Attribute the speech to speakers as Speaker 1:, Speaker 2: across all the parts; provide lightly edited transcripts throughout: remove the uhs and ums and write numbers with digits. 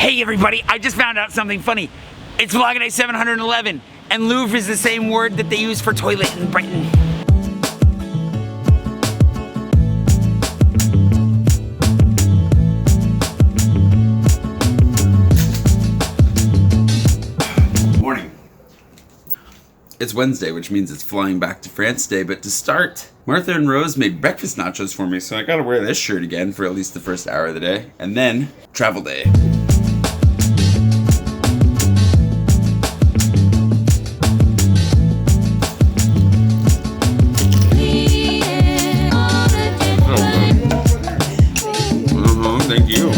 Speaker 1: Hey everybody, I just found out something funny. It's Vlogger 711, and Louvre is the same word that they use for toilet in Britain.
Speaker 2: Morning. It's Wednesday, which means it's flying back to France day, but to start, Martha and Rose made breakfast nachos for me, so I gotta wear this shirt again for at least the first hour of the day, and then travel day. Thank you.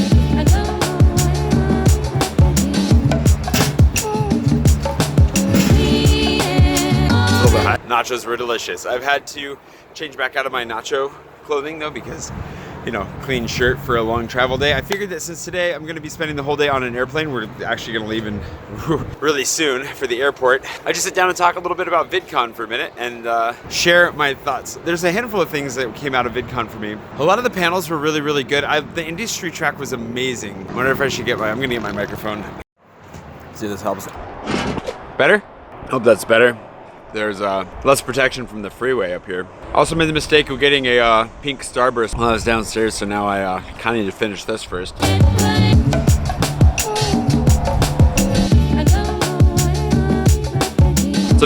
Speaker 3: Nachos were delicious. I've had to change back out of my nacho clothing though because, you know, clean shirt for a long travel day. I figured that since today I'm going to be spending the whole day on an airplane, we're actually going to leave in really soon for the airport. I just sit down and talk a little bit about VidCon for a minute and share my thoughts. There's a handful of things that came out of VidCon for me. A lot of the panels were really, really good. The industry track was amazing. I wonder if I should I'm going to get my microphone. See if this helps. Better? Hope that's better. There's less protection from the freeway up here. Also made the mistake of getting a pink Starburst while I was downstairs, so now I kind of need to finish this first. So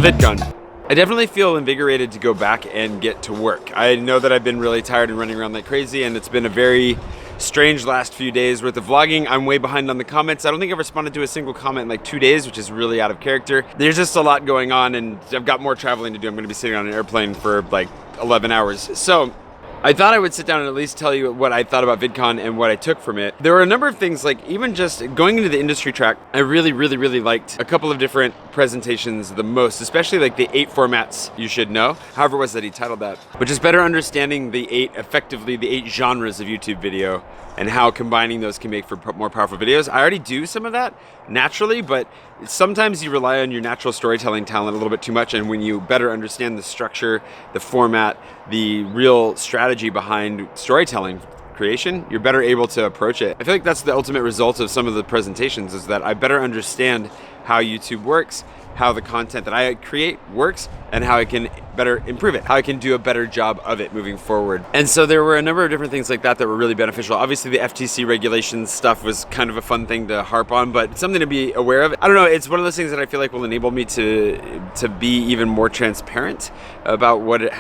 Speaker 3: VidCon. I definitely feel invigorated to go back and get to work. I know that I've been really tired and running around like crazy, and it's been a very strange last few days worth of vlogging. I'm way behind on the comments. I don't think I've responded to a single comment in like 2 days, which is really out of character. There's just a lot going on, and I've got more traveling to do. I'm going to be sitting on an airplane for like 11 hours. So I thought I would sit down and at least tell you what I thought about VidCon and what I took from it. There were a number of things, like even just going into the industry track, I really liked a couple of different presentations the most, especially like the 8 formats you should know, however it was that he titled that, but just better understanding the 8 genres of YouTube video and how combining those can make for more powerful videos. I already do some of that naturally, but sometimes you rely on your natural storytelling talent a little bit too much, and when you better understand the structure, the format, the real strategy behind storytelling creation, you're better able to approach it. I feel like that's the ultimate result of some of the presentations, is that I better understand how YouTube works, how the content that I create works, and how I can better improve it, how I can do a better job of it moving forward. And so there were a number of different things like that that were really beneficial. Obviously the FTC regulations stuff was kind of a fun thing to harp on, but it's something to be aware of. I don't know, it's one of those things that I feel like will enable me to be even more transparent about whatever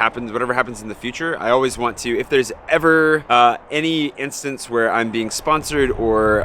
Speaker 3: happens in the future. I always want to, if there's ever any instance where I'm being sponsored or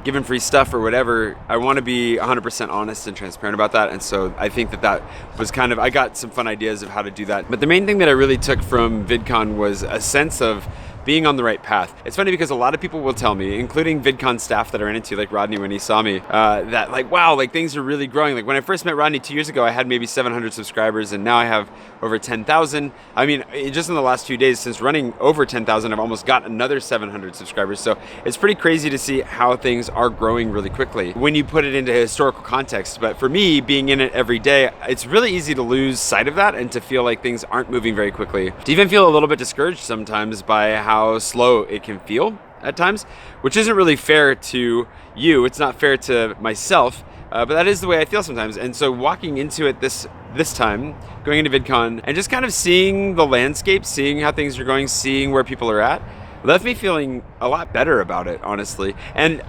Speaker 3: given free stuff or whatever, I want to be 100% honest and transparent about that. And so I think that was kind of, I got some fun ideas of how to do that. But the main thing that I really took from VidCon was a sense of being on the right path. It's funny because a lot of people will tell me, including VidCon staff that are in it too, like Rodney when he saw me, that like, wow, like things are really growing. Like when I first met Rodney 2 years ago, I had maybe 700 subscribers, and now I have over 10,000. I mean, just in the last few days since running over 10,000, I've almost got another 700 subscribers. So it's pretty crazy to see how things are growing really quickly when you put it into historical context. But for me, being in it every day, it's really easy to lose sight of that and to feel like things aren't moving very quickly. To even feel a little bit discouraged sometimes by how slow it can feel at times, which isn't really fair to you. It's not fair to myself, but that is the way I feel sometimes. And so walking into it this time, going into VidCon and just kind of seeing the landscape, seeing how things are going, seeing where people are at, left me feeling a lot better about it, honestly. And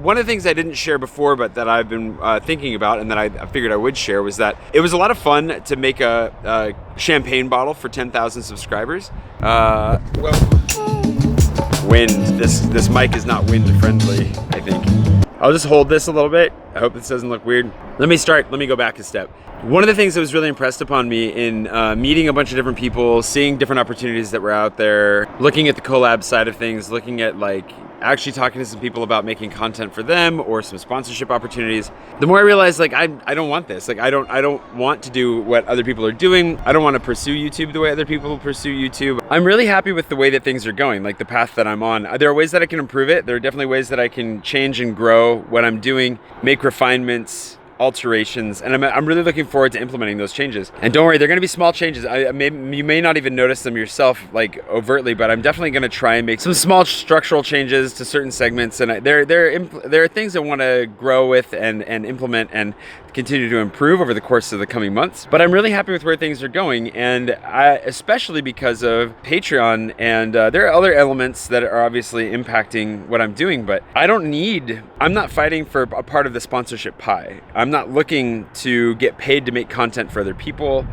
Speaker 3: one of the things I didn't share before, but that I've been thinking about and that I figured I would share, was that it was a lot of fun to make a champagne bottle for 10,000 subscribers. Wind. This mic is not wind friendly, I think. I'll just hold this a little bit. I hope this doesn't look weird. Let me go back a step. One of the things that was really impressed upon me in meeting a bunch of different people, seeing different opportunities that were out there, looking at the collab side of things, looking at like actually talking to some people about making content for them or some sponsorship opportunities, the more I realized like I don't want this. Like I don't want to do what other people are doing. I don't want to pursue YouTube the way other people pursue YouTube. I'm really happy with the way that things are going, like the path that I'm on. There are ways that I can improve it. There are definitely ways that I can change and grow what I'm doing, make refinements, alterations, and I'm really looking forward to implementing those changes. And don't worry, they're going to be small changes. You may not even notice them yourself, like overtly, but I'm definitely going to try and make some small structural changes to certain segments. And there are things I want to grow with and implement and continue to improve over the course of the coming months. But I'm really happy with where things are going, and especially because of Patreon. And there are other elements that are obviously impacting what I'm doing, but I'm not fighting for a part of the sponsorship pie. I'm not looking to get paid to make content for other people.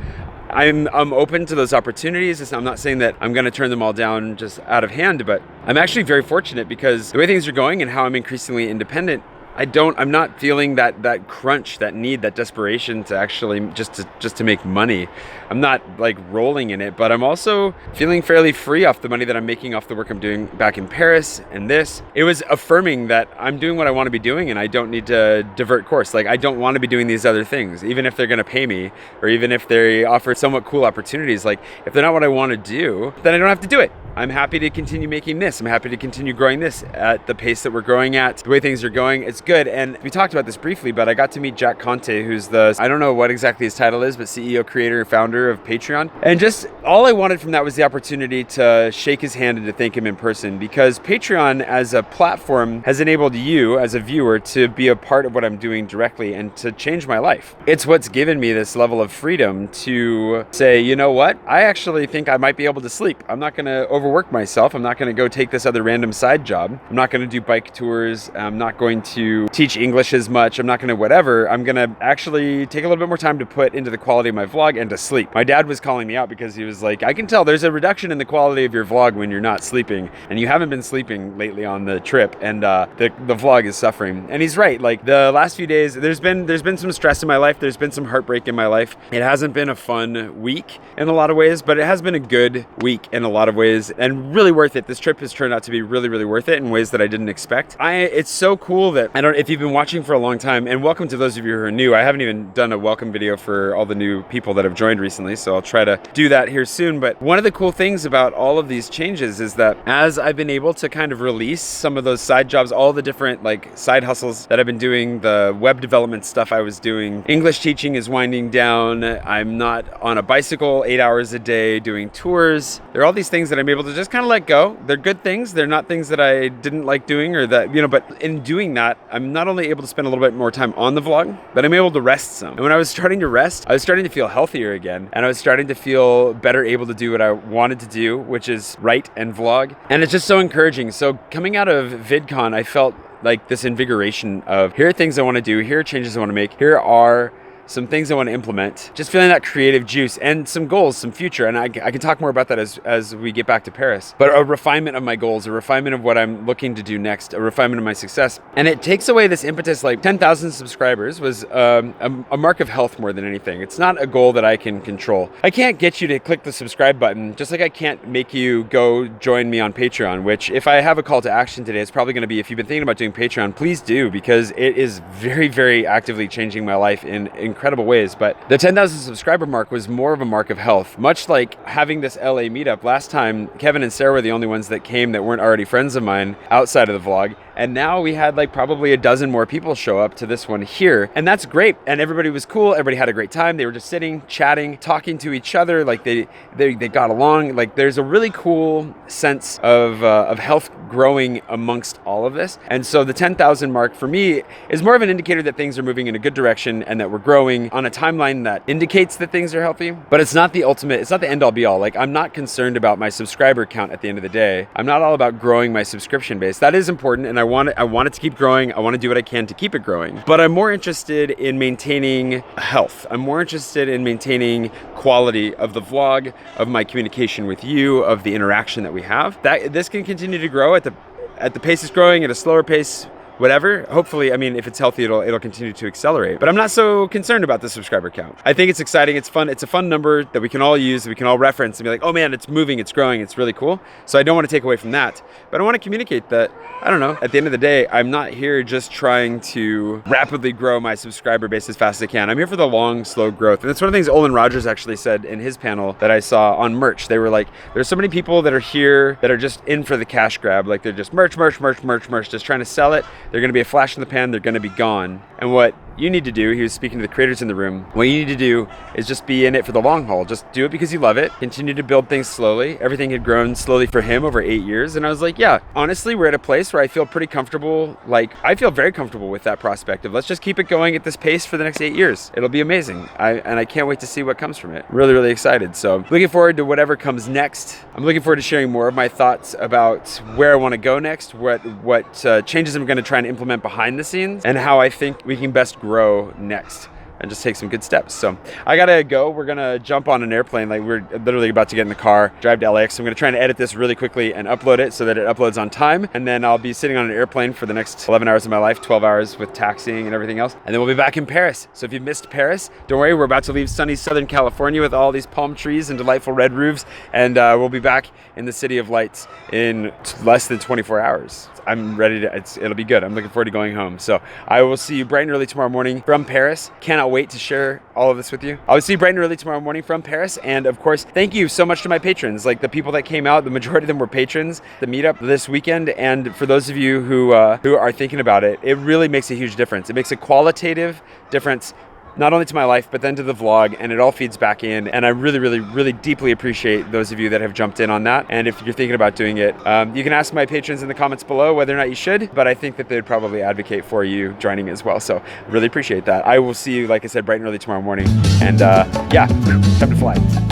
Speaker 3: I'm open to those opportunities. I'm not saying that I'm going to turn them all down just out of hand, but I'm actually very fortunate because the way things are going and how I'm increasingly independent, I'm not feeling that crunch, that need, that desperation to actually just to make money. I'm not like rolling in it, but I'm also feeling fairly free off the money that I'm making off the work I'm doing back in Paris and this. It was affirming that I'm doing what I want to be doing and I don't need to divert course. Like I don't want to be doing these other things, even if they're going to pay me or even if they offer somewhat cool opportunities. Like if they're not what I want to do, then I don't have to do it. I'm happy to continue making this. I'm happy to continue growing this at the pace that we're growing at. The way things are going, it's good. And we talked about this briefly, but I got to meet Jack Conte, who's I don't know what exactly his title is, but CEO, creator, and founder of Patreon. And just all I wanted from that was the opportunity to shake his hand and to thank him in person, because Patreon as a platform has enabled you as a viewer to be a part of what I'm doing directly and to change my life. It's what's given me this level of freedom to say, you know what? I actually think I might be able to sleep. I'm not going to overwork myself. I'm not going to go take this other random side job. I'm not going to do bike tours. I'm not going to teach English as much. I'm not going to whatever. I'm going to actually take a little bit more time to put into the quality of my vlog and to sleep. My dad was calling me out because he was like, I can tell there's a reduction in the quality of your vlog when you're not sleeping, and you haven't been sleeping lately on the trip, and the vlog is suffering. And he's right. Like the last few days, there's been some stress in my life. There's been some heartbreak in my life. It hasn't been a fun week in a lot of ways, but it has been a good week in a lot of ways and really worth it. This trip has turned out to be really, really worth it in ways that I didn't expect. It's so cool that if you've been watching for a long time, and welcome to those of you who are new. I haven't even done a welcome video for all the new people that have joined recently, so I'll try to do that here soon. But one of the cool things about all of these changes is that as I've been able to kind of release some of those side jobs, all the different like side hustles that I've been doing, the web development stuff I was doing, English teaching is winding down. I'm not on a bicycle 8 hours a day doing tours. There are all these things that I'm able to just kind of let go. They're good things. They're not things that I didn't like doing or that, but in doing that, I'm not only able to spend a little bit more time on the vlog, but I'm able to rest some. And when I was starting to rest, I was starting to feel healthier again. And I was starting to feel better able to do what I wanted to do, which is write and vlog. And it's just so encouraging. So coming out of VidCon, I felt like this invigoration of here are things I want to do, here are changes I want to make, here are some things I want to implement, just feeling that creative juice and some goals, some future. And I can talk more about that as we get back to Paris. But a refinement of my goals, a refinement of what I'm looking to do next, a refinement of my success. And it takes away this impetus, like 10,000 subscribers was a mark of health more than anything. It's not a goal that I can control. I can't get you to click the subscribe button, just like I can't make you go join me on Patreon, which if I have a call to action today, it's probably going to be, if you've been thinking about doing Patreon, please do, because it is very, very actively changing my life in incredible ways. But the 10,000 subscriber mark was more of a mark of health, much like having this LA meetup. Last time, Kevin and Sarah were the only ones that came that weren't already friends of mine outside of the vlog. And now we had like probably a dozen more people show up to this one here. And that's great. And everybody was cool. Everybody had a great time. They were just sitting, chatting, talking to each other. Like they got along. Like there's a really cool sense of health growing amongst all of this. And so the 10,000 mark for me is more of an indicator that things are moving in a good direction and that we're growing on a timeline that indicates that things are healthy. But it's not the ultimate, it's not the end all be all. Like I'm not concerned about my subscriber count at the end of the day. I'm not all about growing my subscription base. That is important, and I want it to keep growing. I want to do what I can to keep it growing. But I'm more interested in maintaining health. I'm more interested in maintaining quality of the vlog, of my communication with you, of the interaction that we have. That this can continue to grow at the pace it's growing, at a slower pace, whatever. Hopefully, I mean, if it's healthy, it'll continue to accelerate. But I'm not so concerned about the subscriber count. I think it's exciting. It's fun. It's a fun number that we can all use, that we can all reference and be like, oh man, it's moving, it's growing, it's really cool. So I don't want to take away from that. But I want to communicate that, I don't know, at the end of the day, I'm not here just trying to rapidly grow my subscriber base as fast as I can. I'm here for the long, slow growth. And that's one of the things Olin Rogers actually said in his panel that I saw on merch. They were like, there's so many people that are here that are just in for the cash grab. Like they're just merch, just trying to sell it. They're going to be a flash in the pan. They're going to be gone. And what you need to do, he was speaking to the creators in the room, what you need to do is just be in it for the long haul. Just do it because you love it. Continue to build things slowly. Everything had grown slowly for him over 8 years. And I was like, yeah, honestly, we're at a place where I feel pretty comfortable. Like, I feel very comfortable with that prospect of let's just keep it going at this pace for the next 8 years. It'll be amazing. And I can't wait to see what comes from it. Really, really excited. So looking forward to whatever comes next. I'm looking forward to sharing more of my thoughts about where I want to go next, what changes I'm going to try and implement behind the scenes, and how I think we can best grow next and just take some good steps. So I gotta go. We're gonna jump on an airplane. Like, we're literally about to get in the car, drive to LAX. I'm gonna try and edit this really quickly and upload it so that it uploads on time. And then I'll be sitting on an airplane for the next 11 hours of my life, 12 hours with taxiing and everything else. And then we'll be back in Paris. So if you missed Paris, don't worry, we're about to leave sunny Southern California with all these palm trees and delightful red roofs. And we'll be back in the City of Lights in less than 24 hours. I'm ready to, it'll be good. I'm looking forward to going home. So I will see you bright and early tomorrow morning from Paris. Cannot wait to share all of this with you. I'll see you bright and early tomorrow morning from Paris. And of course, thank you so much to my patrons. Like, the people that came out, the majority of them were patrons. The meetup this weekend. And for those of you who are thinking about it, it really makes a huge difference. It makes a qualitative difference, not only to my life, but then to the vlog, and it all feeds back in. And I really, really, really deeply appreciate those of you that have jumped in on that. And if you're thinking about doing it, you can ask my patrons in the comments below whether or not you should, but I think that they'd probably advocate for you joining as well. So really appreciate that. I will see you, like I said, bright and early tomorrow morning. And yeah, time to fly.